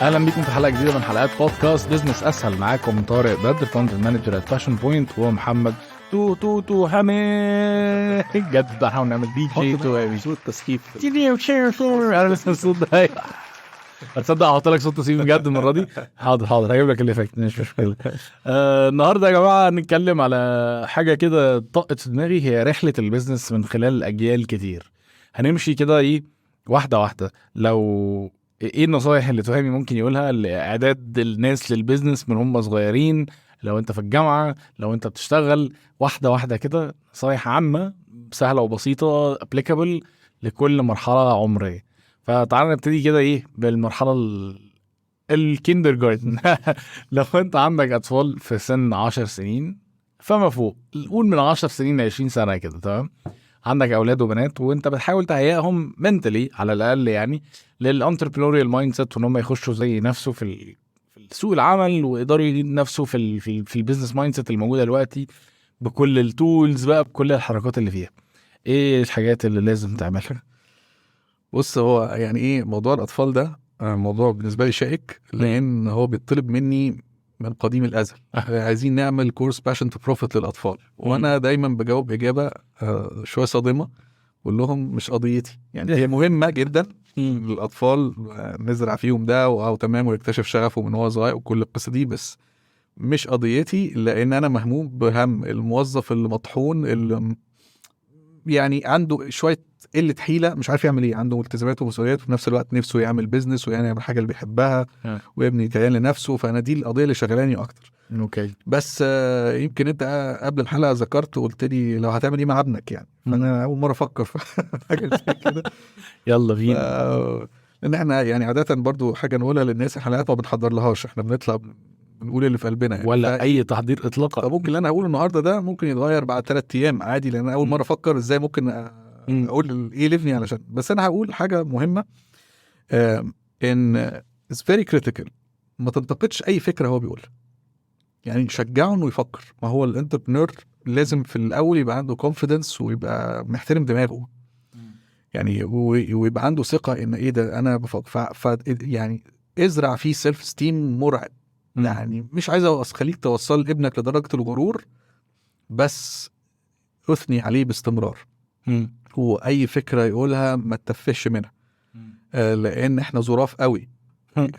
اهلا بيكم في حلقه جديده من حلقات بودكاست بزنس اسهل. معاكم طارق بدر، كونتنت مانجر ات فاشن بوينت، ومحمد تو حمي. جد بحاول نعمل دي جي تو صوت تسقيف. انا لسه الصوت ده هتصدق احط لك صوت تسقيف بجد المره دي. حاضر هجيب لك الايفكت، مش مشكله. النهارده يا جماعه هنتكلم على حاجه كده طقت في دماغي، هي رحله البيزنس من خلال اجيال كتير. هنمشي كده واحده واحده. لو ايه النصايح اللي تهامي ممكن يقولها لاعداد الناس للبيزنس من هم صغيرين، لو انت في الجامعه، لو انت بتشتغل، واحده واحده كده، نصايح عامه سهله وبسيطه ابليكابل لكل مرحله عمريه. فتعالى نبتدي كده بالمرحله الكيندر جاردن. لو انت عندك اطفال في سن 10 سنين فما فوق، قول من 10 سنين ل 20 سنه كده، تمام؟ عندك اولاد وبنات وانت بتحاول تهيئهم منتلي على الاقل يعني للانتربرينوريال مايند سيت، وان هم يخشوا زي نفسه في سوق العمل، ويقدروا يجيب نفسه في البيزنس مايند سيت الموجوده دلوقتي بكل التولز بقى، بكل الحركات اللي فيها. ايه الحاجات اللي لازم تعملها؟ بص، هو يعني ايه موضوع الاطفال ده؟ موضوع بالنسبه لي شائك، لان هو بيطلب مني من قديم الازل. عايزين نعمل كورس باشن تو بروفيت للاطفال، وانا دايما بجاوب اجابه شويه صادمه، بقول لهم مش قضيتي. يعني هي مهمه جدا للاطفال، نزرع فيهم ده او تمام، ويكتشف شغفه من هو صغير وكل القصه دي، بس مش قضيتي. لان انا مهموم بهم الموظف اللي مطحون، اللي يعني عنده شويه قله حيله، مش عارف يعمل ايه، عنده التزامات ومسؤوليات، وفي نفس الوقت نفسه يعمل بيزنس ويعني يعمل حاجه اللي بيحبها ويبني كيان لنفسه. فانا دي القضيه اللي شغلاني اكتر. اوكي. بس يمكن انت قبل الحلقه ذكرت وقلت لي لو هتعمل ايه مع ابنك، يعني فانا اول مره افكر في حاجه زي كده. يلا بينا. لان احنا يعني عاده برضو حاجه نقولها للناس، الحلقات ما بنحضر لهاش، احنا بنطلع بنقول اللي في قلبنا يعني. ولا اي تحضير اطلاقا. فممكن اللي انا هقوله النهارده ده ممكن يتغير بعد 3 ايام عادي، لان انا اول مره افكر ازاي ممكن اقول ايه ليفني علشان. بس انا هقول حاجه مهمه، ان it's very critical. ما تنتقدش اي فكره هو بيقولها، يعني شجعه انه يفكر. ما هو الانتربرنور لازم في الاول يبقى عنده confidence ويبقى محترم دماغه، يعني ويبقى عنده ثقه ان ايه ده انا بفكر. يعني ازرع فيه سيلف ستيم مرعب. يعني مش عايز اخليك توصل ابنك لدرجه الغرور، بس اثني عليه باستمرار. هو اي فكره يقولها ما تتفش منها، لان احنا ظراف قوي،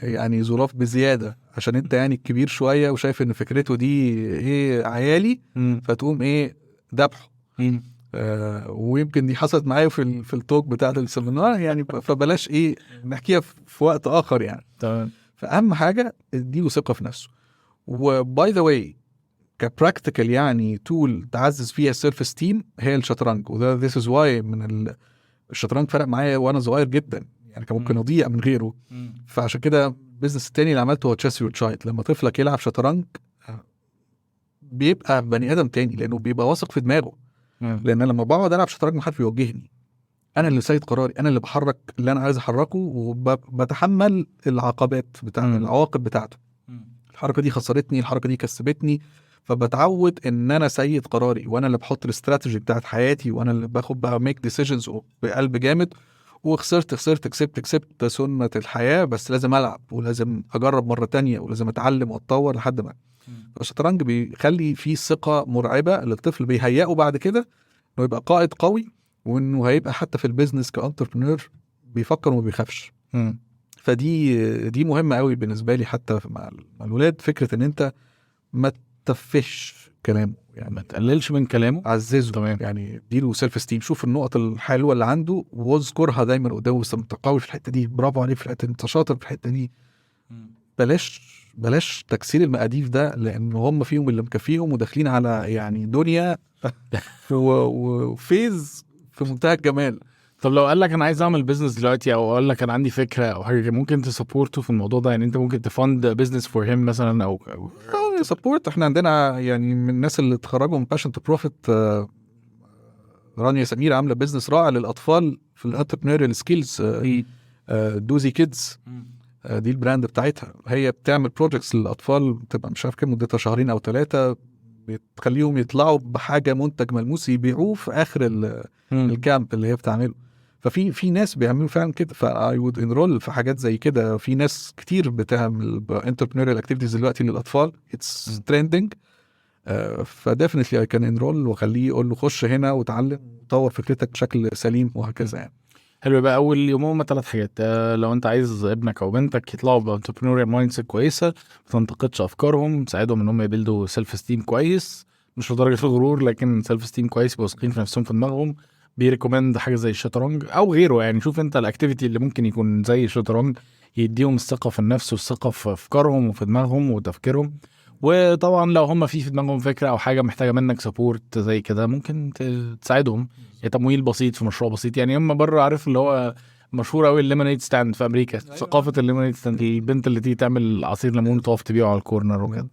يعني ظراف بزياده، عشان انت يعني الكبير شويه وشايف ان فكرته دي ايه عيالي، فتقوم ايه ذبحه. ويمكن دي حصلت معايا في التوك بتاع السيمينار يعني. فبلاش ايه نحكيها في وقت اخر يعني. تمام. فاهم حاجه، اديله ثقه في نفسه. وباي ذا واي كبراكتيكال يعني تول تعزز فيها السيلف ستيم هي الشطرنج. وده this is why من الشطرنج فرق معايا وانا صغير جدا، يعني كان ممكن اضيع من غيره. فعشان كده البيزنس التاني اللي عملته هو تشيس يور تشايلد. لما طفلك يلعب شطرنج بيبقى بني ادم تاني، لانه بيبقى واثق في دماغه. لان لما بقعد العب شطرنج محدش بيوجهني، انا اللي سيد قراري، انا اللي بحرك اللي انا عايز احركه، وبتحمل العقبات العواقب بتاعته. الحركه دي خسرتني، الحركه دي كسبتني، فبتعود ان انا سيد قراري، وانا اللي بحط الاستراتيجي بتاعت حياتي، وانا اللي باخد بقى ميك ديسيجنز بقلب جامد. وخسرت كسبت سنة الحياة، بس لازم ألعب ولازم أجرب مرة تانية ولازم أتعلم وأتطور لحد ما. الشطرنج بيخلي فيه ثقة مرعبة للطفل، بيهيئه بعد كده إنه يبقى قائد قوي، وإنه هيبقى حتى في البيزنس كأنتربرنور بيفكر وما بيخافش. فدي مهمة قوي بالنسبة لي، حتى مع الولاد، فكرة إن أنت ما تفش كلامه، يعني ما تقللش من كلامه، عززه. تمام. يعني اديله سيلف ستيم، شوف النقط الحلوه اللي عنده واذكرها دايما قدامه. انت قوي في الحته دي، برافو عليك في الحته دي، انت شاطر في الحته دي. بلاش تكسير المقاديف ده، لان هم فيهم اللي مكفيهم وداخلين على يعني دنيا وفيز في منتهى الجمال. طب لو قال لك انا عايز اعمل بيزنس دلوقتي، او قال لك انا عندي فكره او حاجه، ممكن تسبورته في الموضوع ده؟ يعني انت ممكن تفند بيزنس فور هيم مثلا او سبورت. احنا عندنا يعني من الناس اللي اتخرجوا من باشن تو بروفيت، رانيا سمير عامله بيزنس رائع للاطفال في الانتربرينوريال سكيلز، دوزي كيدز. دي البراند بتاعتها. هي بتعمل بروجكتس للاطفال، بتبقى مش عارف كام مدتها، 2 أو 3، بتخليهم يطلعوا بحاجه منتج ملموس يبيعوه في اخر الكامب اللي هي بتعمله. ففي ناس بيعملوا فعلا كده، فاي وود انرول في حاجات زي كده. في ناس كتير بتعمل انتربرينوريال اكتيفيتيز دلوقتي للاطفال، اتس تريندنج. فديفنتلي اي كان انرول واخليه يقول له خش هنا وتعلم وطور فكرتك بشكل سليم وهكذا يعني. حلو. بقى اول يوم 3 حاجات. لو انت عايز ابنك او بنتك يطلعوا بانتربرينوريال مايند سيت كويسه، ما تنتقدش افكارهم، تساعدهم ان هم يبيلدوا سيلف استيم كويس، مش لدرجه الغرور لكن سيلف استيم كويس، واثقين في نفسهم في دماغهم. بيريكومند حاجه زي الشطرنج او غيره، يعني شوف انت الاكتيفيتي اللي ممكن يكون زي الشطرنج يديهم الثقه في النفس والثقه في افكارهم وفي دماغهم وتفكيرهم. وطبعا لو هم في دماغهم فكره او حاجه محتاجه منك سبورت زي كده، ممكن تساعدهم. تمويل بسيط في مشروع بسيط. يعني هم بره عارف اللي هو مشهور قوي الليمونيد ستاند في امريكا. ثقافه الليمونيد ستاند، البنت اللي تيجي تعمل عصير ليمون تقف تبيعه على الكورنر وكده.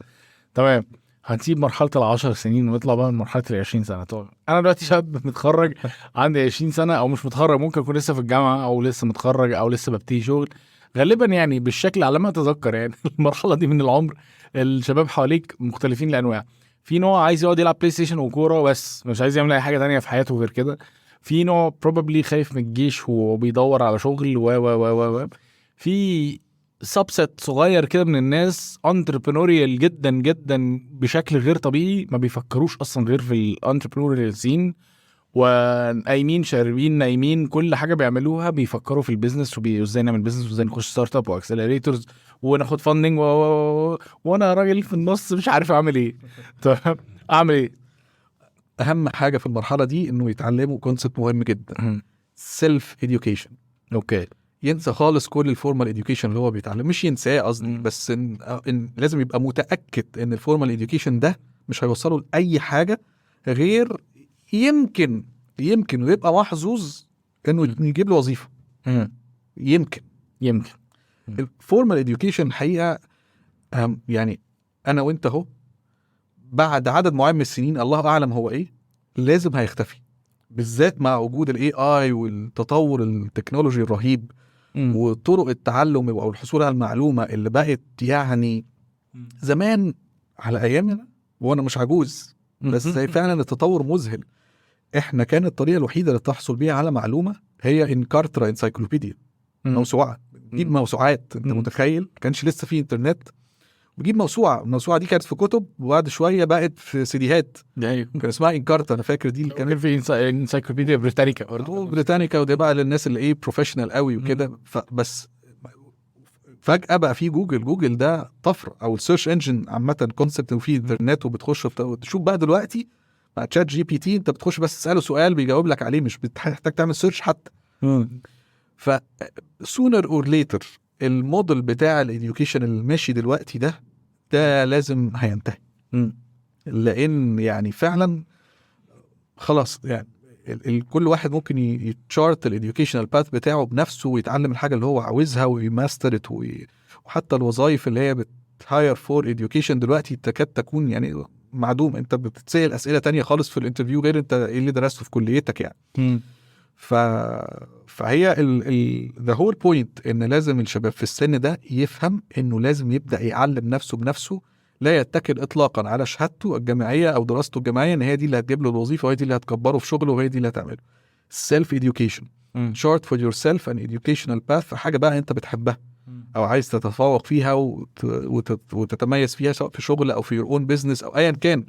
تمام. هنسيب مرحله ال10 سنين ونطلع بقى من مرحله ال20 سنه. طبعا انا دلوقتي شاب متخرج عندي 20 سنه، او مش متخرج، ممكن اكون لسه في الجامعه او لسه متخرج او لسه ببتدي شغل غالبا. يعني بالشكل على ما اتذكر يعني المرحله دي من العمر الشباب حواليك مختلفين الانواع. في نوع عايز يقعد يلعب بلاي ستيشن وكوره بس، مش عايز يعمل اي حاجه تانية في حياته غير كده. في نوع probably خايف من الجيش وبيدور على شغل و في سبست صغير كده من الناس انتربرينوريال جدا جدا بشكل غير طبيعي، ما بيفكروش اصلا غير في الانتربرينوريال سين، ونايمين شاربين نايمين، كل حاجه بيعملوها بيفكروا في البيزنس وازاي نعمل بيزنس وازاي نخش ستارت اب واكسلريتورز وناخد فاندنج وانا راجل في النص مش عارف اعمل ايه. تمام. اعمل ايه؟ اهم حاجه في المرحله دي انه يتعلموا كونسبت مهم جدا، سيلف اديوكيشن. اوكي. ينسى خالص كل الفورمال اديوكيشن اللي هو بيتعلم، مش ينساه قصدي، بس إن لازم يبقى متاكد ان الفورمال اديوكيشن ده مش هيوصله لاي حاجه غير يمكن ويبقى محظوظ انه يجيب له وظيفه. يمكن الفورمال اديوكيشن الحقيقه يعني انا وانت اهو بعد عدد معين من السنين الله اعلم هو ايه لازم هيختفي، بالذات مع وجود الاي اي والتطور التكنولوجي الرهيب وطرق التعلم او الحصول على المعلومه اللي بقت يعني زمان على ايامنا وانا مش عجوز بس فعلا التطور مذهل. احنا كانت الطريقه الوحيده اللي تحصل بيها على معلومه هي انكارترا انسايكلوبيديا، موسوعه، تجيب موسوعات. انت متخيل كانش لسه في انترنت، بجيب الموسوعه دي كانت في كتب وبعد شويه بقت في سيديهات. كان اسمها انكارتا، انا فاكر دي اللي كانت في انسايكلوبيديا بريتانيكا برضه. بريتانيكا، وده بقى للناس اللي ايه بروفيشنال قوي وكده. بس فجاه بقى في جوجل ده طفره، او السيرش انجن عامه كونسبت، وفي انترنت وبتخش تشوف بقى دلوقتي مع تشات جي بي تي انت بتخش بس تساله سؤال بيجاوب لك عليه، مش بتحتاج تعمل سيرش حتى. ف sooner or later الموديل بتاع الاديوكيشن الماشي دلوقتي ده لازم هينتهي. لان يعني فعلا خلاص يعني كل واحد ممكن يتشارت الاديوكيشنال باث بتاعه بنفسه ويتعلم الحاجه اللي هو عاوزها ويماسترت. وحتى الوظائف اللي هي بتهاير فور اديوكيشن دلوقتي تكاد تكون يعني معدوم. انت بتتسأل اسئله تانية خالص في الانترفيو غير انت ايه اللي درسته في كليتك يعني. فهي the whole point ان لازم الشباب في السن ده يفهم انه لازم يبدأ يعلم نفسه بنفسه، لا يتكل اطلاقا على شهادته الجامعيه او دراسته الجامعيه ان هي دي اللي هتجيب له الوظيفه وهي دي اللي هتكبره في شغله وهي دي اللي هتعمله. self education short for yourself and educational path، حاجه بقى انت بتحبها او عايز تتفوق فيها وتتميز فيها سواء في شغل او في your own business او ايا كان،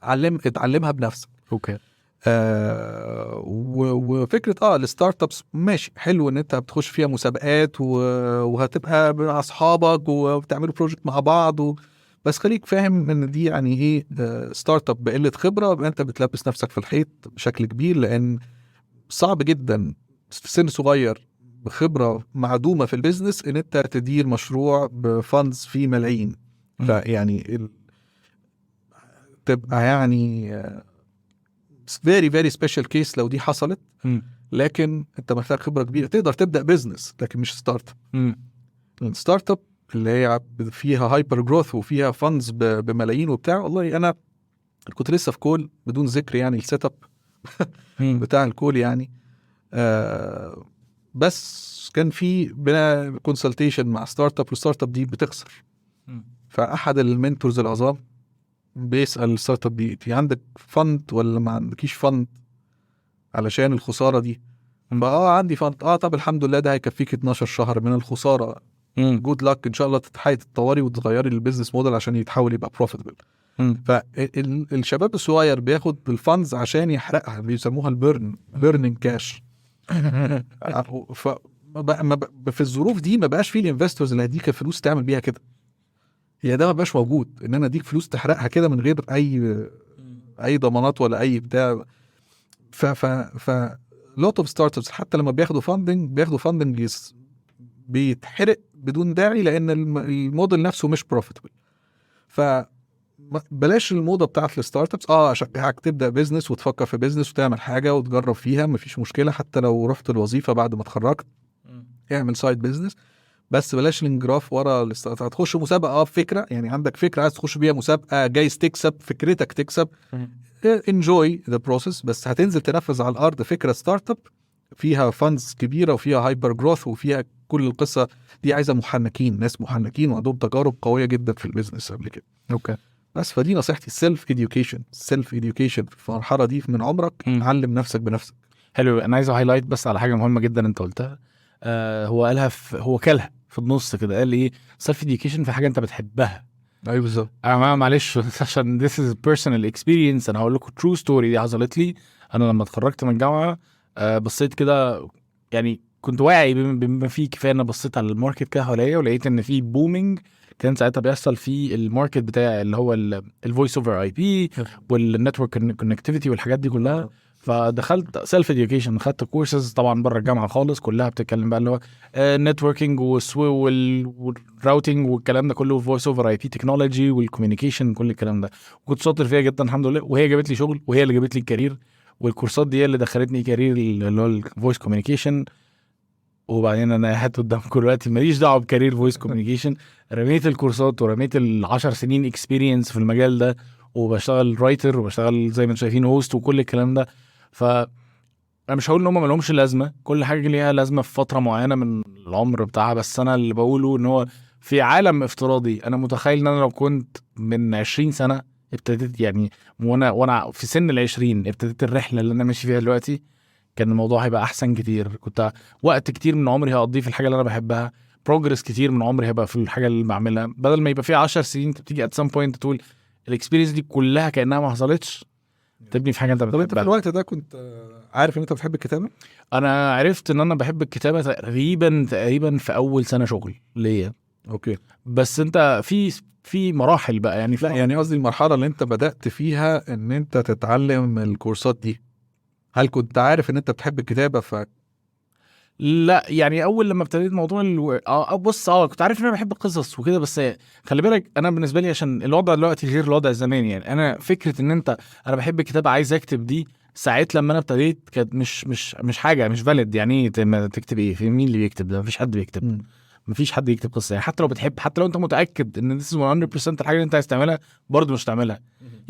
اتعلمها بنفسك. اوكي. وفكره الستارت ابس ماشي حلو ان انت بتخش فيها مسابقات وهتبقى مع اصحابك وبتعملوا بروجكت مع بعض بس خليك فاهم ان دي يعني ايه ستارت اب بقله خبره، انت بتلبس نفسك في الحيط بشكل كبير، لان صعب جدا في سن صغير بخبره معدومه في البيزنس ان انت تدير مشروع بفاندز فيه ملايين. فيعني تبقى يعني very very special case لو دي حصلت. لكن انت محتاج خبره كبيره تقدر تبدا بيزنس لكن مش ستارت اب. الستارت اب اللي هي فيها هايبر جروث وفيها فاندز بملايين وبتاع، والله انا كنت لسه في كول بدون ذكر يعني السيت اب بتاع الكول يعني بس كان في بنا كونسلتيشن مع ستارت اب، والستارت اب دي بتخسر. فاحد المنتورز العظام بيسأل الستارت اب دي عندك فند ولا ما عندكيش فند علشان الخسارة دي؟ عندي فند، طب الحمد لله ده هيكفيك 12 شهر من الخساره، جود لك ان شاء الله تتحايل تتطوري وتغيري البيزنس موديل عشان يتحول يبقى بروفيتبل. فالشباب الصغير بياخد بالفاندز عشان يحرقها، بيسموها بيرنينج كاش. في الظروف دي ما بقاش فيه الانفستورز اللي هيديك فلوس تعمل بيها كده، هي ده ما بقاش موجود، ان انا اديك فلوس تحرقها كده من غير اي ضمانات ولا اي بتاع. ف لوت اوف ستارت ابس حتى لما بياخدوا فاندنج بيتحرق بدون داعي، لان الموديل نفسه مش بروفيتبل. بلاش الموضه بتاعت الستارت ابس. اشجعك تبدا بيزنس وتفكر في بيزنس وتعمل حاجه وتجرب فيها، مفيش مشكله، حتى لو رحت الوظيفه بعد ما اتخرجت اعمل سايد بيزنس، بس بلاش الانجراف ورا الستارت اب. هتخش مسابقه فكره، يعني عندك فكره عايز تخش بيها مسابقه، جايز تكسب، فكرتك تكسب، انجوي ذا بروسيس، بس هتنزل تنفذ على الارض فكره ستارت اب فيها فاندز كبيره وفيها هايبر جروث وفيها كل القصه دي، عايزه ناس محنكين وعندهم تجارب قويه جدا في البيزنس قبل كده. اوكي. بس فدي نصيحتي، سيلف اديوكيشن في المرحله دي من عمرك، علم نفسك بنفسك. حلو. انا عايز هايلايت بس على حاجه مهمه جدا انت قلتها. هو قالها هو كلها في النص كده، قال ايه؟ سيلف اديوكيشن في حاجه انت بتحبها. ايوه بالظبط. انا معلش عشان this is personal experience، انا هقول لكم true story دي حصلت لي. انا لما اتخرجت من الجامعه بصيت كده، يعني كنت واعي بما فيه كفايه، انا بصيت على الماركت كده حواليا ولقيت ان في بومينج كان ساعتها بيحصل في الماركت بتاع اللي هو الفويس اوفر اي بي والنتورك كونكتيفيتي والحاجات دي كلها. فدخلت سيلف اديوكيشن، خدت كورسز طبعا بره الجامعه خالص، كلها بتتكلم بقى اللي هو نتوركينج والراوتنج والكلام ده كله، فويس اوفر اي بي تكنولوجي والكوميونيكيشن، كل الكلام ده. وكنت شاطر فيها جدا الحمد لله، وهي جابت لي شغل وهي اللي جابت لي الكارير، والكورسات دي اللي دخلتني كارير اللي هو الفويس كوميونيكيشن. وبعدين انا قاعد قدامكم دلوقتي ماليش دعوه بكارير فويس كوميونيكيشن، رميت الكورسات ورميت ال10 سنين اكسبيرينس في المجال ده، وبشتغل رايتر وبشتغل زي ما انتم شايفين هوست وكل الكلام ده. انا مش هقول ان هم ما لهمش لازمه، كل حاجه ليها لازمه في فتره معينه من العمر بتاعها، بس انا اللي بقوله ان هو في عالم افتراضي انا متخيل ان انا لو كنت من 20 سنه ابتديت، يعني وانا في سن ال20 ابتديت الرحله اللي انا ماشي فيها دلوقتي، كان الموضوع هيبقى احسن كتير. كنت وقت كتير من عمري هقضيه في الحاجه اللي انا بحبها، بروجرس كتير من عمري هيبقى في الحاجه اللي بعملها، بدل ما يبقى فيه 10 سنين انت بتيجي ات سام بوينت تقول الاكسبيرينس دي كلها كانها ما حصلتش، تبني في حاجه انت بتحبها. طب انت في الوقت ده كنت عارف ان انت بتحب الكتابه؟ انا عرفت ان انا بحب الكتابه تقريبا في اول سنه شغل ليا. اوكي. بس انت في مراحل بقى، يعني لا يعني قصدي المرحله اللي انت بدات فيها ان انت تتعلم الكورسات دي، هل كنت عارف ان انت بتحب الكتابه؟ لا يعني اول لما ابتديت موضوع بص كنت عارف ان انا بحب القصص وكده، بس خلي بالك انا بالنسبه لي عشان الوضع دلوقتي غير الوضع زمان، يعني انا فكره ان انا بحب الكتابه عايز اكتب دي ساعات لما انا ابتديت كانت مش حاجه مش فاليد. يعني تكتب ايه؟ في مين اللي بيكتب ده؟ مفيش حد بيكتب. مفيش حد يكتب قصه، يعني حتى لو بتحب، حتى لو انت متاكد ان this is 100% الحاجه اللي انت عايز تعملها، برضه مش تعملها.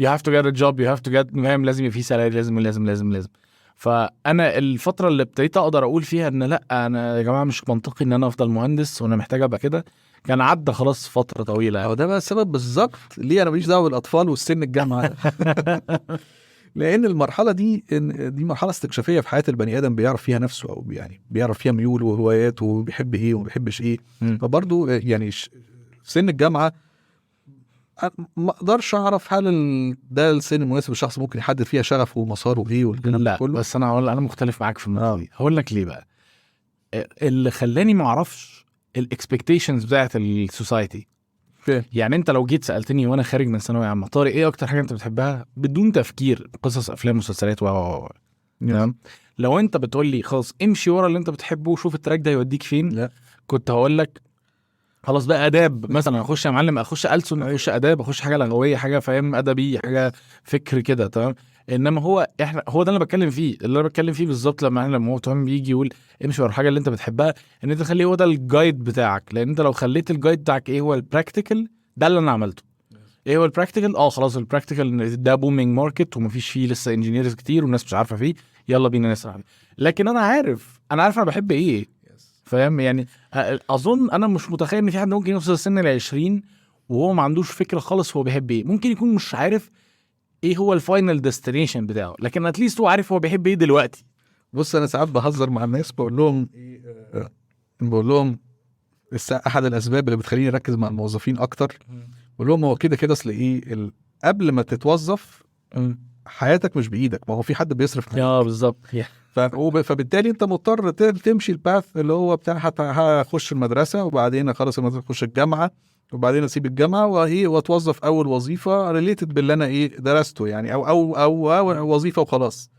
you have to get a job, you have to get فاهم، لازم يبقى في سالاري، لازم. فانا الفتره اللي ابتديت اقدر اقول فيها ان لا انا يا جماعه مش منطقي ان انا افضل مهندس وانا محتاج ابقى كده، كان عدى خلاص فتره طويله. ده بقى السبب بالظبط ليه انا ماليش دعوه بالاطفال والسن الجامعه. لان المرحله دي مرحله استكشافيه في حياه البني ادم، بيعرف فيها نفسه، او يعني بيعرف فيها ميوله وهواياته وبيحب ايه وما بيحبش ايه. فبرضه يعني سن الجامعه ما اقدرش اعرف هل ده السن المناسب الشخص ممكن يحدد فيها شغفه ومساره ايه والكلام ده كله. بس انا مختلف معاك في النقطه دي. هقول لك ليه بقى. اللي خلاني ما اعرفش الاكسبكتيشنز بتاعت السوسايتي. يعني انت لو جيت سالتني وانا خارج من ثانويه عامه طارق ايه اكتر حاجه انت بتحبها بدون تفكير، قصص افلام مسلسلات تمام. لو انت بتقول لي خلاص امشي ورا اللي انت بتحبه وشوف التراك ده يوديك فين، لا. كنت هقول لك خلاص بقى اداب مثلا، اخش يا معلم، اخش ألسن، اخش اداب، اخش حاجه لغويه، حاجه فاهم ادبي، حاجه فكر كده تمام. انما هو ده اللي انا بتكلم فيه، بالظبط. لما هو تمام بيجي يقول امشي ورا الحاجه اللي انت بتحبها، ان انت تخليه هو ده الجايد بتاعك. لان انت لو خليت الجايد بتاعك ايه هو البراكتيكال، ده اللي انا عملته. ايه هو البراكتيكال؟ خلاص البراكتيكال ده بومينج ماركت ومفيش فيه لسه انجينيرز كتير والناس مش عارفه فيه، يلا بينا نسرع فيه. لكن انا عارف انا بحب ايه، فاهم يعني. اظن انا مش متخيل ان في حد ممكن يوصل سن ال20 وهو ما عندوش فكره خالص هو بيحب ايه. ممكن يكون مش عارف ايه هو الفاينل ديستنيشن بتاعه، لكن اتليست هو عارف هو بيحب ايه دلوقتي. بص انا ساعات بهزر مع الناس بقول لهم بقول لهم احد الاسباب اللي بتخليني اركز مع الموظفين اكتر، بقول لهم هو كده كده اصل ايه قبل ما تتوظف حياتك مش بايدك، ما هو في حد بيصرف عليك. بالظبط. فبالتالي انت مضطر تمشي الباث اللي هو بتاع هخش المدرسه وبعدين اخلص المدرسه اخش الجامعه وبعدين اسيب الجامعه واتوظف اول وظيفه ريليتد باللي انا درسته يعني أو وظيفه وخلاص.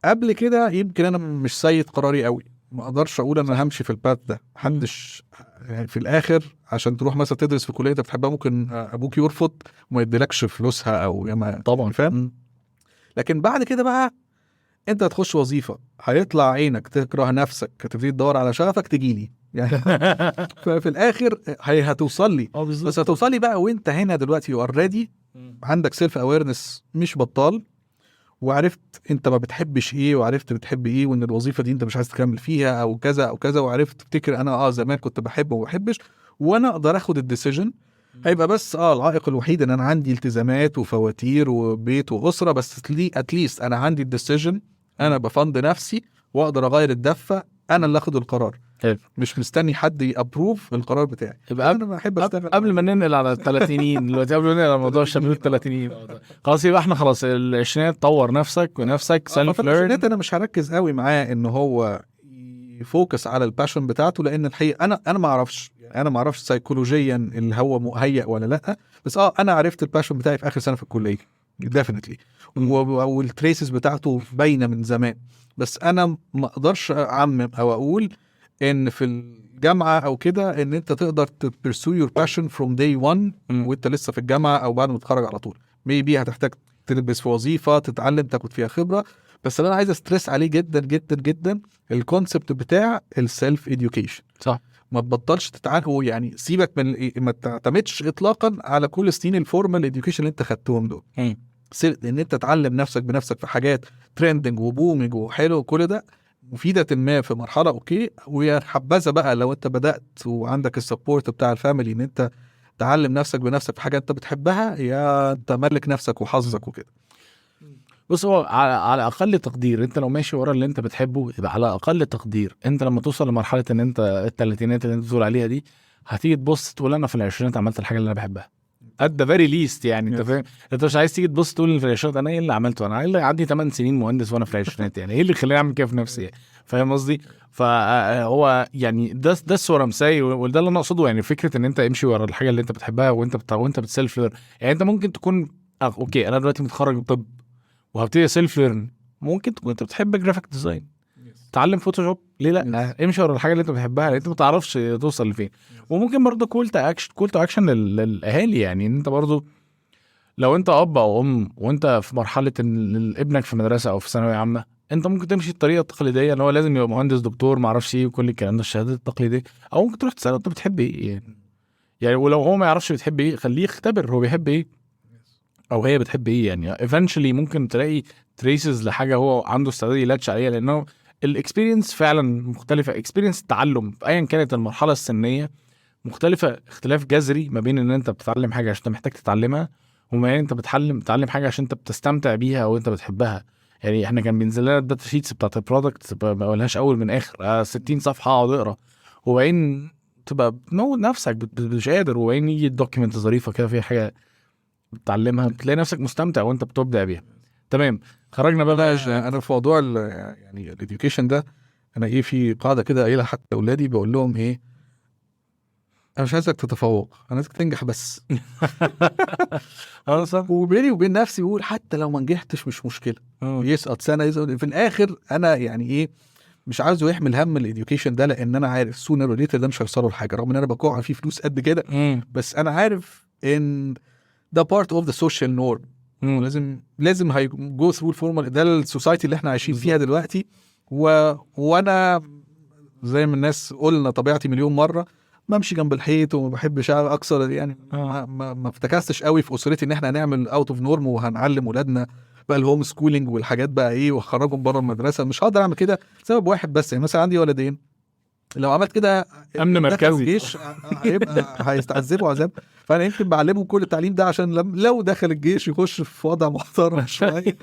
قبل كده يمكن انا مش سيد قراري قوي، ما اقدرش اقول انا همشي في الباث ده. محدش يعني في الاخر عشان تروح مثلا تدرس في كليه انت بتحبها ممكن ابوك يرفض وما يديلكش فلوسها او طبعا فاهم. لكن بعد كده بقى انت هتخش وظيفه هيطلع عينك تكره نفسك تبتدي تدور على شغفك تجيلي يعني ففي الاخر هتوصل لي. بس هتوصل لي بقى وانت هنا دلوقتي اوريدي عندك سيلف اويرنس مش بطال، وعرفت انت ما بتحبش ايه وعرفت بتحب ايه وان الوظيفه دي انت مش عايز تكمل فيها او كذا او كذا، وعرفت تفتكر انا زمان كنت بحب وما بحبش وانا اقدر اخد الديسيجن. هيبقى بس العائق الوحيد ان انا عندي التزامات وفواتير وبيت واسره، بس اتليست انا عندي الديسيجن، انا بفند نفسي واقدر اغير الدفه، انا اللي اخد القرار. مش مستني حد يابروف القرار بتاعي. يبقى انا بحب اشتغل قبل ما ننقل على الثلاثينيين دلوقتي، قبل ما ننقل على موضوع الشباب الثلاثينيين خلاص يبقى احنا خلاص العشرينات طور نفسك ونفسك سيلف ليرن. انا مش هركز قوي معاه ان هو يفوكس على الباشن بتاعته، لان الحقيقه انا ما اعرفش سيكولوجيا اللي هو مهيأ ولا لا، بس انا عرفت الباشن بتاعي في اخر سنه في الكليه ديفينتلي، والتريسز بتاعته باينه من زمان. بس انا ما اقدرش اعمم او اقول ان في الجامعه او كده ان انت تقدر تبرسو يور باشن فروم داي 1 وانت لسه في الجامعه او بعد ما تتخرج على طول. ميبي هتحتاج تلبس في وظيفه تتعلم تاخد فيها خبره، بس اللي انا عايز استرس عليه جدا جدا جدا الكونسبت بتاع السيلف اديوكيشن. صح، ما تبطلش تتعلم يعني، سيبك من ما تعتمدش اطلاقا على كل سنين الفورمال اديوكيشن اللي انت خدتهم دول، ان انت تعلم نفسك بنفسك في حاجات ترندنج وبومينج وحلو وكل ده مفيدة ما في مرحلة اوكي، ويا حبذا بقى لو انت بدأت وعندك السبورت بتاع الفاميلي ان انت تعلم نفسك بنفسك في حاجة انت بتحبها، يا انت ملك نفسك وحظك وكده. بص هو على اقل تقدير انت لو ماشي ورا اللي انت بتحبه يبقى على اقل تقدير انت لما توصل لمرحله ان انت الثلاثينات اللي انت بتقول عليها دي هتيجي تبص تقول انا في العشرينات عملت الحاجه اللي انا بحبها at the very least يعني. انت فاهم، انت مش عايز تيجي تبص تقول في العشرينات انا ايه اللي عملته، انا اللي عندي 8 سنين مهندس وانا في العشرينات يعني ايه اللي خلاني اعمل كده في نفسي يعني. فاهم قصدي؟ فهو يعني ده الصوره مساي، وده اللي انا اقصده يعني فكره ان انت امشي ورا الحاجه اللي انت بتحبها وانت بتسيلف ليرن. يعني انت ممكن تكون اوكي انا دلوقتي متخرج من طب وهبتدي سيلف ليرن، ممكن تكون انت بتحب جرافيك ديزاين تعلم فوتوشوب ليه لا؟ امشي ورا الحاجه اللي انت بتحبها لان انت ما تعرفش توصل لفين. وممكن برضه كول تو اكشن للاهالي، يعني ان انت برضه لو انت اب او ام وانت في مرحله ان ابنك في مدرسه او في ثانويه عامه، انت ممكن تمشي الطريقه التقليديه ان هو لازم يبقى مهندس دكتور ما اعرفش ايه وكل الكلام ده الشهادات التقليديه، او ممكن تروح تساله انت بتحب ايه يعني ولو هو ما يعرفش بتحب ايه خليه يختبر هو بيحب ايه او هي بتحب ايه يعني. eventually ممكن تلاقي تريسز لحاجه هو عنده استعداد يلاتش عليها، لانه الاكسبيرينس فعلا مختلفه. اكسبيرينس التعلم في ايا كانت المرحله السنيه مختلفه اختلاف جذري ما بين ان انت بتتعلم حاجه عشان انت محتاج تتعلمها وما بين انت بتتعلم حاجه عشان انت بتستمتع بيها او انت بتحبها. يعني احنا كان بينزل لنا الداتا شيتس بتاعت البرودكت ما قولهاش اول من اخر 60 صفحه اقعد اقرا، وبعدين تبقى بتموت نفسك مش قادر، وبعدين يجي الدوكيمنت ظريفه كده فيها حاجه بتتعلمها بتلاقي نفسك مستمتع وانت بتبدع بيها. تمام، خرجنا بقى. انا في موضوع يعني الاديوكيشن ده انا في قاعده كده قايلها حتى اولادي بقول لهم انا مش عايزك تتفوق، انا عايزك تنجح بس. صح. وبيني وبين نفسي بقول حتى لو ما نجحتش مش مشكله، يسقط سنه يسقط في الاخر انا يعني مش عايزه يحمل هم الاديوكيشن ده، لان انا عارف سونر اور ليتر ده مش هيوصله لحاجه، رغم ان انا بقع فيه فلوس قد كده، بس انا عارف ان ده بارت اوف ذا سوشيال نورم، لازم هيجو ثرو الفورمال، ده السوسايتي اللي احنا عايشين فيها دلوقتي. وانا زي ما الناس قلنا طبيعتي مليون مره بمشي جنب الحيط وما بحبش اكثر يعني ما افتكستش قوي في اسرتي ان احنا هنعمل اوت اوف نورم وهنعلم ولادنا بقى الهوم سكولينج والحاجات بقى وخرجهم بره المدرسه. مش هقدر اعمل كده سبب واحد بس، يعني مثلا عندي ولدين لو عملت كده امن مركزي الجيش هيبقى هيستعذبوا عذاب، فانا يمكن بعلمهم كل التعليم ده عشان لو دخل الجيش يخش في وضع محترم شويه.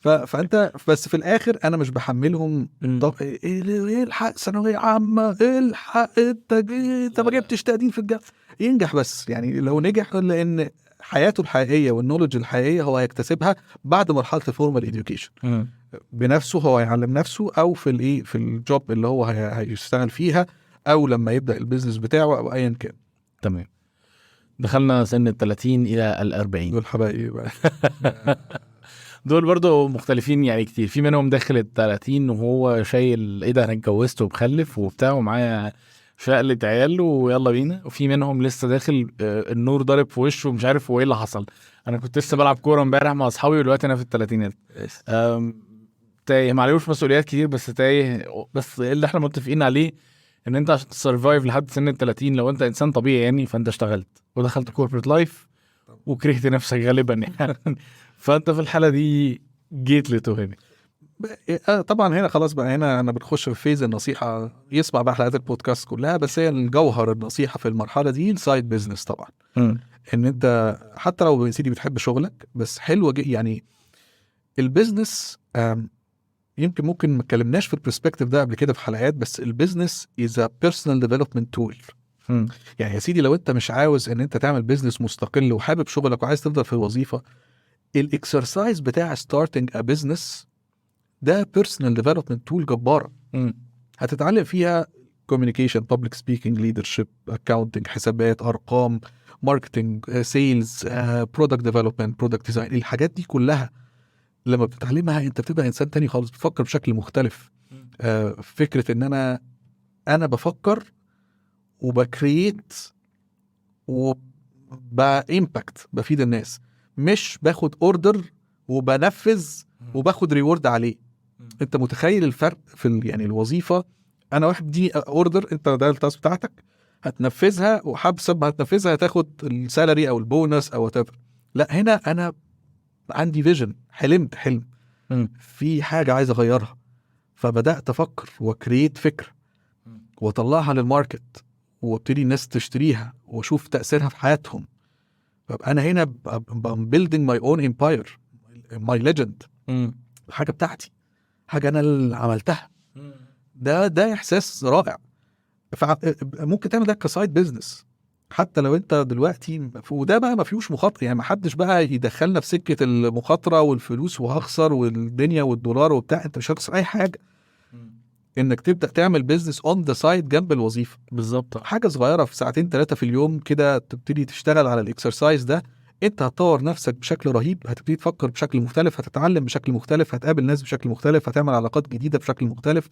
فانت بس في الاخر انا مش بحملهم طب ايه الحق ثانويه عامه، الحق انت ما جبتش تقديم في الجامعه، ينجح بس. يعني لو نجح، لان حياته الحقيقيه والنولج الحقيقيه هو هيكتسبها بعد مرحله الفورمال اديوكيشن بنفسه، هو هيعلم نفسه، او في الايه في الجوب اللي هو هيشتغل فيها، او لما يبدا البيزنس بتاعه، او ايا كان. تمام. دخلنا سن 30 الى 40. دول حبايبي بقى. دول برضو مختلفين يعني كتير. في منهم داخل 30 وهو شايل ايه ده انا اتجوزت ومخلف وبتاع ومعايا شقلة عيال ويلا بينا، وفي منهم لسه داخل النور ضارب في وشه ومش عارف هو ايه اللي حصل. انا كنت لسه بلعب كوره امبارح مع اصحابي ودلوقتي انا في الثلاثينات. تايه، ما عليهوش مسؤوليات كتير بس تايه. بس اللي احنا متفقين عليه ان انت عشان تسرفايف لحد سن 30 لو انت انسان طبيعي يعني، فانت اشتغلت ودخلت كوربريت لايف وكرهت نفسك غالبا يعني. فانت في الحاله دي جيت لتوهمي. طبعا هنا خلاص بقى، هنا انا بنخش في فيز النصيحه، يسمع بقى حلقات البودكاست كلها، بس هي الجوهر النصيحه في المرحله دي السايد بيزنس طبعا. ان انت حتى لو يا سيدي بتحب شغلك، بس حلوه يعني البيزنس. يمكن ممكن ما اتكلمناش في البرسبكتيف ده قبل كده في حلقات، بس البيزنس از ا بيرسونال ديفلوبمنت تول. يعني يا سيدي لو انت مش عاوز ان انت تعمل بيزنس مستقل وحابب شغلك وعايز تفضل في الوظيفه، الاكسرسايز بتاع ستارتنج ا بيزنس ده بيرسونال ديفلوبمنت تول جباره. هتتعلم فيها communication, public speaking, leadership, accounting, حسابات، ارقام، ماركتنج، سيلز، برودكت ديفلوبمنت، برودكت ديزاين. الحاجات دي كلها لما بتتعلمها انت بتبقى انسان تاني خالص، بتفكر بشكل مختلف. فكره ان انا بفكر وبكريت وبامباكت، بفيد الناس، مش باخد اوردر وبنفذ وباخد ريورد عليه. انت متخيل الفرق في يعني الوظيفه؟ انا واحد دي اوردر، انت ده التاسك بتاعتك هتنفذها، وحسب ما هتنفذها هتاخد السالري او البونس او whatever. لا، هنا انا عندي فيجن، حلمت حلم في حاجه عايز اغيرها، فبدات افكر وكريت فكره واطلعها للماركت وابتدي الناس تشتريها واشوف تاثيرها في حياتهم. فبقى انا هنا building my own empire, my legend. الحاجه بتاعتي، حاجه انا اللي عملتها. ده احساس رائع. ممكن تعمل ده كسايد بيزنس حتى لو انت دلوقتي، وده بقى ما فيهوش مخاطره. يعني ما حدش بقى يدخلنا في سكه المخاطره والفلوس وهخسر والدنيا والدولار وبتاع. انت مش هتخسر اي حاجه انك تبدا تعمل بيزنس اون ذا سايد جنب الوظيفه. بالظبط. حاجه صغيره في ساعتين 3 في اليوم كده، تبتدي تشتغل على الاكسرسايز ده، انت هتطور نفسك بشكل رهيب، هتبتدي تفكر بشكل مختلف، هتتعلم بشكل مختلف، هتقابل ناس بشكل مختلف، هتعمل علاقات جديده بشكل مختلف.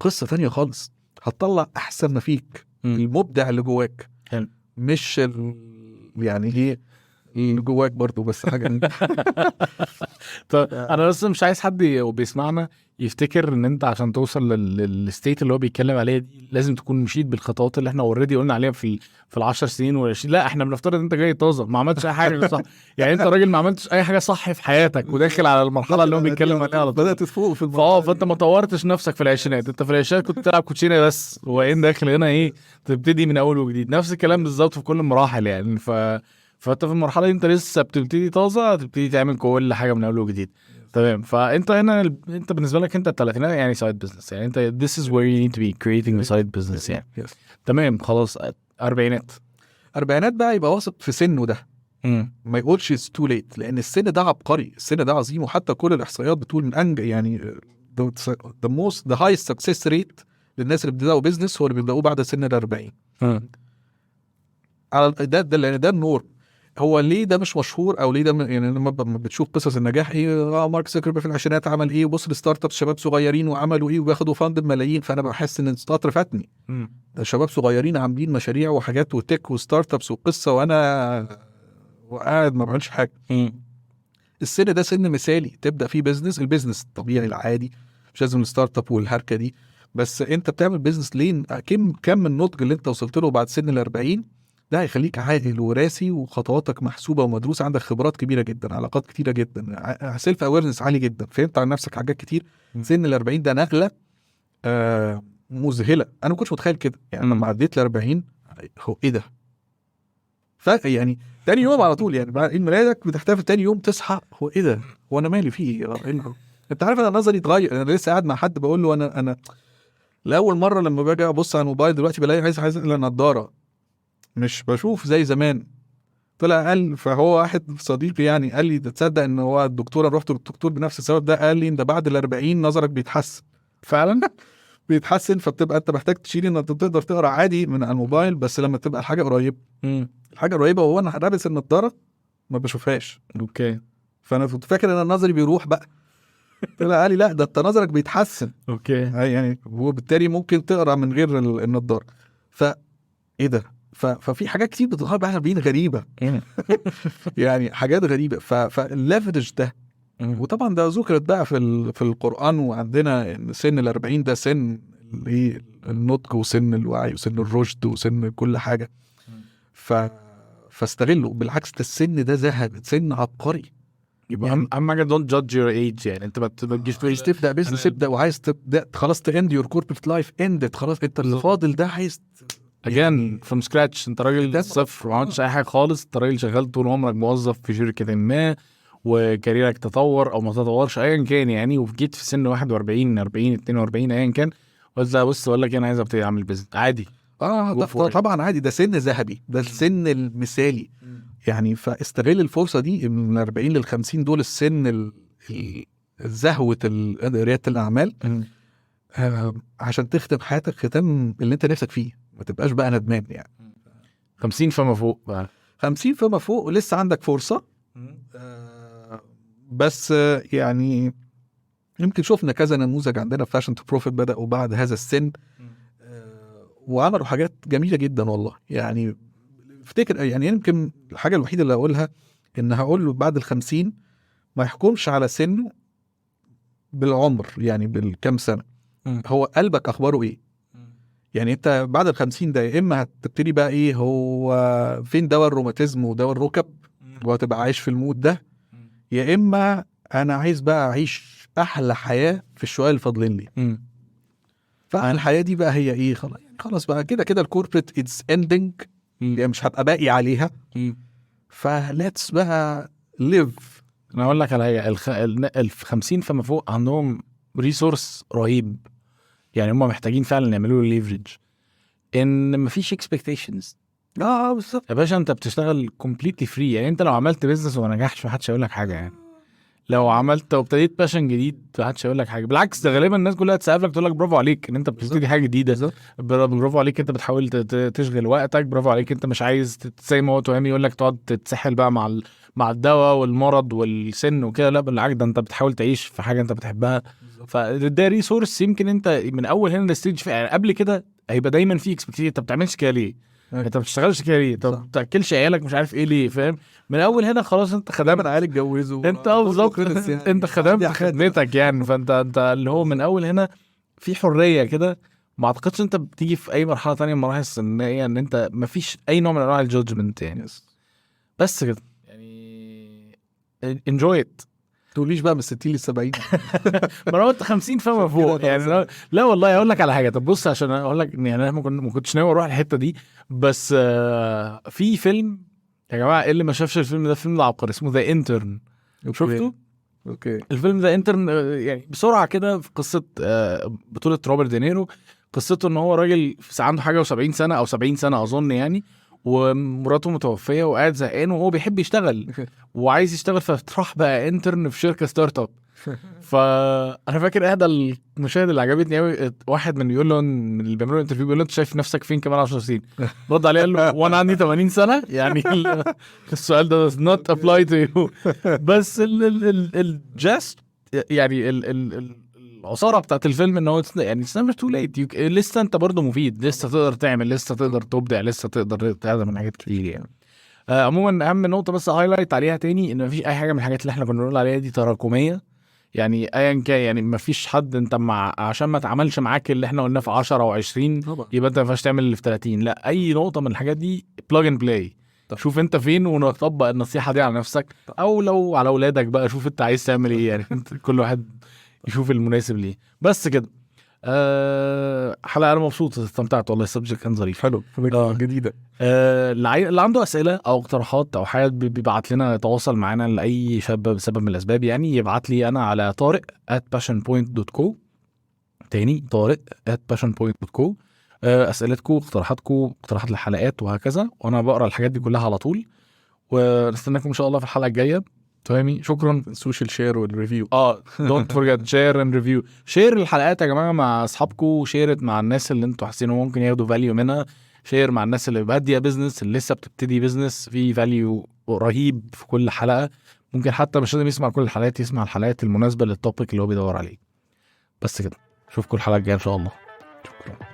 قصه تانية خالص، هتطلع احسن ما فيك، المبدع اللي جواك. حلو. مش يعني ايه اللي جواك برضو، بس حاجه. طب انا بس مش عايز حد بيسمعنا يفتكر ان انت عشان توصل للستيت اللي هو بيتكلم عليها دي لازم تكون مشيت بالخطوات اللي احنا اوريدي قلنا عليها في ال10 سنين وال20. لا، احنا بنفترض ان انت جاي طازه ما عملتش اي حاجه صح. يعني انت راجل ما عملتش اي حاجه صح في حياتك وداخل على المرحله اللي هو بيتكلم عليها على طول. بدات تفوق في الموضوع. فانت ما طورتش نفسك في العشرينات. انت في العشرينات كنت بتلعب كوتشينه بس، وبعدين داخل هنا ايه تبتدي من اول وجديد. نفس الكلام بالظبط في كل المراحل يعني. فانت في المرحله دي انت لسه بتبتدي طازه، تبتدي تعمل كل حاجه من اول وجديد. تمام. فانت هنا انت بالنسبه لك انت الثلاثينات يعني سايد بزنس. يعني انت this is where you need to be creating a side business يعني. تمام. خلاص. اربعينات بقى يبقى واثق في سنه ده. ما يقولش it's too late، لان السن ده عبقري، السن ده عظيم. وحتى كل الاحصائيات بتقول من انجح يعني the highest success rate للناس اللي بيبداوا بيزنس هو اللي بيبداوا بعد سن ال40. على ده لان ده النور. هو ليه ده مش مشهور، او ليه ده يعني لما بتشوف قصص النجاح ايه، مارك زوكربيرج في العشرينات عمل ايه، وبص الستارت اب شباب صغيرين وعملوا ايه وبياخدوا فاند بملايين، فانا بحس ان الستارت فاتني. ده شباب صغيرين عاملين مشاريع وحاجات وتك وستارت ابس وقصه، وانا وقاعد ما بعملش حاجه. السن ده سن مثالي تبدا فيه بيزنس، البيزنس الطبيعي العادي، مش لازم الستارت اب والهركه دي. بس انت بتعمل بيزنس لين كم النضج اللي انت وصلت له بعد سن ال40 ده هيخليك عاقل وراسي، وخطواتك محسوبه ومدروسه، عندك خبرات كبيره جدا، علاقات كتيره جدا، سيلف اويرنس عالي جدا، فهمت عن نفسك حاجات كتير. سن ال40 ده نقله مذهله. انا ما كنتش متخيل كده يعني. لما عديت ل40 هو ايه ده؟ يعني تاني يوم على طول، يعني بعد عيد ميلادك بتحتفل تاني يوم تصحى هو ايه ده؟ هو انا مالي فيه انت عارف انا نظري اتغير. انا لسه قاعد مع حد بقول له انا لاول مره لما باجي ابص على الموبايل دلوقتي بلاقي عايز نضاره، مش بشوف زي زمان. طلع قال، فهو واحد صديقي يعني قال لي تصدق ان هو الدكتور، انا رحت للدكتور بنفس السبب ده، قال لي انت بعد ال40 نظرك بيتحسن فعلا. بيتحسن، فبتبقى انت محتاج تشيل انك تقدر تقرا عادي من على الموبايل، بس لما تبقى الحاجه قريبه. الحاجه قريبه وهو انا لابس النضاره ما بشوفهاش. اوكي. فانا كنت فاكر ان نظري بيروح بقى. طلع قال لي لا، ده انت نظرك بيتحسن. اوكي. يعني وبالتالي ممكن تقرا من غير النضاره. ايه ده؟ ففي حاجات كتير بتظهر بقى بين غريبه. يعني حاجات غريبه. فالليفرج ده، وطبعا ده ذكرت بقى في القرآن، وعندنا ان سن ال40 ده سن النضج وسن الوعي وسن الرشد وسن كل حاجة. فاستغله بالعكس، ده السن ده ذهب، سن عبقري. يبقى اهم حاجه don't judge your age. يعني انت ما تجيش عايز تبدا بيزنس ابدا، وعايز تبدا خلاص تاند يور كوربريت لايف اندت خلاص، انت اللي فاضل ده عايز again from scratch. انت راجل صفر وما عملتش اي حاجه خالص، انت راجل شغال طول عمرك موظف في شركه ما، وكاريرك تطور او ما تطورش ايا كان يعني، وجيت في سن 41 40 42 ايا كان، قلت لا بص اقول لك انا عايز ابتدي اعمل بيزنس عادي. طبعا عادي، ده سن ذهبي، ده السن المثالي يعني. فاستغل الفرصه دي من 40 ل50 دول السن الزهوه رياده الاعمال، عشان تختم حياتك ختام اللي انت نفسك فيه، ما تبقاش بقى ندمان يعني. 50 فما فوق بقى. 50 فما فوق لسه عندك فرصه. بس يعني يمكن شفنا كذا نموذج عندنا في فاشن تو بروفيت بدأوا بعد هذا السن، وعملوا حاجات جميلة جدا والله. يعني افتكر يعني يمكن الحاجة الوحيدة اللي هقولها ان هقول له بعد ال50 ما يحكمش على سنه بالعمر، يعني بالكم سنة. هو قلبك اخباره ايه؟ يعني انت بعد ال50 ده يا اما هتبتدي بقى ايه، هو فين دواء الروماتيزم ودواء الركب وهتبقى عايش في المود ده، يا اما انا عايز بقى اعيش احلى حياه في الشويه اللي فاضلين لي. فالحياه دي بقى هي ايه؟ خلاص بقى كده كده الكوربريت اتس اندنج، يعني مش هبقى باقي عليها. فليتس بقى ليف. انا اقول لك على حاجه، ال50 فما فوق عندهم ريسورس رهيب. يعني هم محتاجين فعلا يعملوا له ليفرج، ان مفيش اكسبكتيشنز. بالظبط يا باشا، انت بتشتغل كومبليتلي فري. يعني انت لو عملت بيزنس وما نجحش محدش هيقول لك حاجه. يعني لو عملت وابتديت باشن جديد محدش هيقول لك حاجه، بالعكس ده غالبا الناس كلها تسقف لك تقول لك برافو عليك ان انت بتبتدي حاجه جديده، برافو عليك انت بتحاول تشغل وقتك، برافو عليك انت مش عايز زي ما هو توهمي يقول لك تقعد تتسحل بقى مع الدواء والمرض والسن وكده. لا بالعكس، ده انت بتحاول تعيش في حاجه انت بتحبها. فده ريسورس يمكن انت من اول هنا الستيج يعني قبل كده هيبقى دايما في اكسبكتيشن. انت بتعملش كده ليه؟ انت ما بتشتغلش كده ليه؟ طب تاكلش عيالك مش عارف ايه ليه؟ فاهم؟ من اول هنا خلاص انت خدمت عيالك اتجوزوا، انت بالظبط انت خدمت خدمتك يعني. فانت اللي هو من اول هنا في حريه كده. ما اعتقدش انت بتيجي في اي مرحله تانية من المراحل السنيه ان انت ما فيش اي نوع من انواع الجادجمنت يعني. بس كده يعني enjoy it. تقوليش بقى من 60 ل70. ما انا قلت 50 فما فوق يعني. لا والله اقول لك على حاجه. طب بص، عشان اقول لك يعني انا ما كنتش ناوي اروح الحته دي، بس في فيلم يا جماعه اللي ما شافش الفيلم ده، فيلم العبقري اسمه ذا انترن. شفته؟ اوكي. الفيلم ذا انترن يعني بسرعه كده في قصه بطوله روبرت دينيرو. قصته ان هو راجل عنده حاجه و70 سنه او 70 سنه اظن يعني، ومراته متوفيه وقاعد زهقان وهو بيحب يشتغل وعايز يشتغل، فراح بقى انترن في شركه ستارت اب. فانا فاكر احدى المشاهد اللي عجبتني قوي، واحد من بيقول له من اللي بيعملوا الانترفيو بيقول له انت شايف نفسك فين كمان 10 سنين؟ رد عليه قال له وانا عندي 80 سنه يعني. السؤال ده does not apply to you. بس الجاست يعني العصاره بتاعت الفيلم ان هو يعني it's never too late. لسه انت برضو مفيد، لسه تقدر تعمل، لسه تقدر تبدع، لسه تقدر تعمل حاجات كتير يعني. عموما اهم نقطه بس هايلايت عليها تاني، ان مفيش اي حاجه من الحاجات اللي احنا كنا بنقول عليها دي تراكميه. يعني ايا كان، يعني مفيش حد انت عشان ما تعملش معاك اللي احنا قلناه في 10 او 20 يبقى انت ما ينفعش تعمل اللي في 30. لا، اي نقطه من الحاجات دي بلاج اند بلاي. شوف انت فين ونطبق النصيحه دي على نفسك، او لو على اولادك بقى شوف انت عايز تعمل ايه يعني. كل واحد يشوف المناسب ليه. بس كده. حلقه انا مبسوط استمتعت والله. السبجكت كان ظريف. حلو جديده. اللي عنده اسئله او اقتراحات او حاجه بيبعت لنا، يتواصل معانا لاي سبب من الاسباب يعني، يبعت لي انا على طارق@passionpoint.co. تاني طارق@passionpoint.co. اسئلتكم، اقتراحاتكم، اقتراحات الحلقات وهكذا، وانا بقرا الحاجات دي كلها على طول. ونستناكم ان شاء الله في الحلقه الجايه. تمام، شكرا. السوشيال شير والريفيو. دونت فورجيت شير اند ريفيو. شير الحلقات يا جماعه مع اصحابكم، شيرت مع الناس اللي انتوا حاسين ممكن ياخدوا فاليو منها، شير مع الناس اللي باديه بيزنس، اللي لسه بتبتدي بيزنس، في فاليو رهيب في كل حلقه. ممكن حتى مش لازم يسمع كل الحلقات، يسمع الحلقات المناسبه للتوبيك اللي هو بيدور عليه. بس كده، اشوفكم الحلقه الجايه ان شاء الله. شكرا.